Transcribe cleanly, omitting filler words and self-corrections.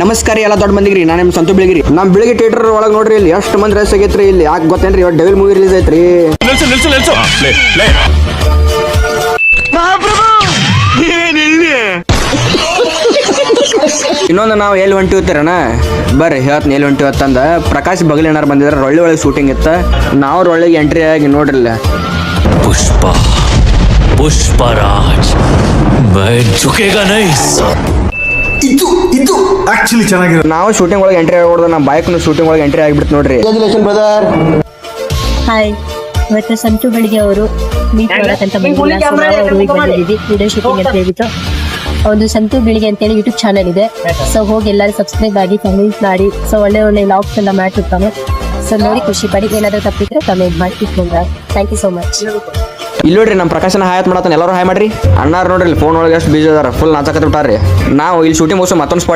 ನಮಸ್ಕಾರ ಎಲ್ಲ ದೊಡ್ಡ ಮಂದಿಗ್ರಿ ನಾನು ನಿಮ್ಮ ಸಂತು ಬೆಳಗಿರಿ ನಮ್ಮ ಬೆಳಗ್ಗೆ ಥಿಯೇಟರ್ ಒಳಗೆ ನೋಡ್ರಿ ಇಲ್ಲಿ ಎಷ್ಟು ಮಂದಿ ರೈಸ್ ಆಗೈತ್ರಿ ಇಲ್ಲಿ ಯಾಕೆ ಗೊತ್ತೇನ್ರಿ ಇವತ್ತು ಡೆವಿಲ್ ಮೂವಿ ರಿಲೀಸ್ ಐತ್ರಿ ಇನ್ನೊಂದು ನಾವು ಎಲ್ಲಿ ಹೊಂಟಿರ್ತೀರಣ್ಣ ಬರ್ರಿ ಹೇಳ್ತೀನಿ ಎಲ್ಲಿ ಹೊಂಟಿವತ್ತಂದ ಪ್ರಕಾಶ್ ಬಗಲೇನಾರು ಬಂದಿದ್ರೆ ಒಳ್ಳೆ ಒಳಗೆ ಶೂಟಿಂಗ್ ಇತ್ತು ನಾವು ಒಳ್ಳೆಗೆ ಎಂಟ್ರಿ ಆಗಿ ನೋಡ್ರಿಲ್ಲ पुष्पराज मैं झुकेगा नहीं ಇದು ಆಕ್ಚುಲಿ ಚೆನ್ನಾಗಿದೆ. ನಾವು ಶೂಟಿಂಗ್ ಒಳಗೆ ಎಂಟ್ರಿ ಆಗ್ಬಿಡ್ದು ನಮ್ಮ ಬೈಕ್ನು ಶೂಟಿಂಗ್ ಒಳಗೆ ಎಂಟ್ರಿ ಆಗಿಬಿಡ್ತು ನೋಡ್ರಿ. ಹಾಯ್, ಇವತ್ತು ಸಂತು ಬೆಳಿಗ್ಗೆ ಅವರು ಮೀಟ್ ಮಾಡಕ್ಕಂತ ಬಂದಿದ್ದೀವಿ. ವಿಡಿಯೋ ಶೂಟಿಂಗ್ ಅಂತ ಹೇಳ್ಬಿಟ್ಟು ಒಂದು ಸಂತು ಬೆಳಿಗ್ಗೆ ಅಂತೇಳಿ ಯೂಟ್ಯೂಬ್ ಚಾನಲ್ ಇದೆ. ಸೊ ಹೋಗಿ ಎಲ್ಲರೂ ಸಬ್ಸ್ಕ್ರೈಬ್ ಆಗಿ ಕಮೆಂಟ್ ಮಾಡಿ. ಸೊ ಒಳ್ಳೆ ಒಳ್ಳೆ ಲಾಗ್ಸ್ ಎಲ್ಲ ಮಾಡ್ತಿರ್ತಾನೆ. ಸೊ ನೋಡಿ ಖುಷಿ ಪಡಿ. ಏನಾದರೂ ತಪ್ಪಿದ್ರೆ ಕಮೆಂಟ್ ಮಾಡಿ ಇಟ್ಕೊಂಡ್ರೆ ಥ್ಯಾಂಕ್ ಯು ಸೋ ಮಚ್. ಇಲ್ಲಿ ನೋಡ್ರಿ ನಮ್ಮ ಪ್ರಕಾಶನ ಹಾಯತ್ ಮಾಡತ್ತಾನೆ ಎಲ್ಲರೂ ಹಾಯ್ ಮಾಡ್ರಿ. ಅಣ್ಣಾರು ನೋಡ್ರಿ ಫೋನ್ ಒಳಗೆ ಎಷ್ಟು ಬೀಜ ಅದಾರ ಫುಲ್ ನಾಚಕತ್ ಬಿಟ್ಟಾರ್ರಿ. ನಾವು ಇಲ್ಲಿ ಶೂಟಿಂಗ್ ಮುಗಿಸೋ ಮತ್ತೊಂದು ಸ್ಪಾಟ್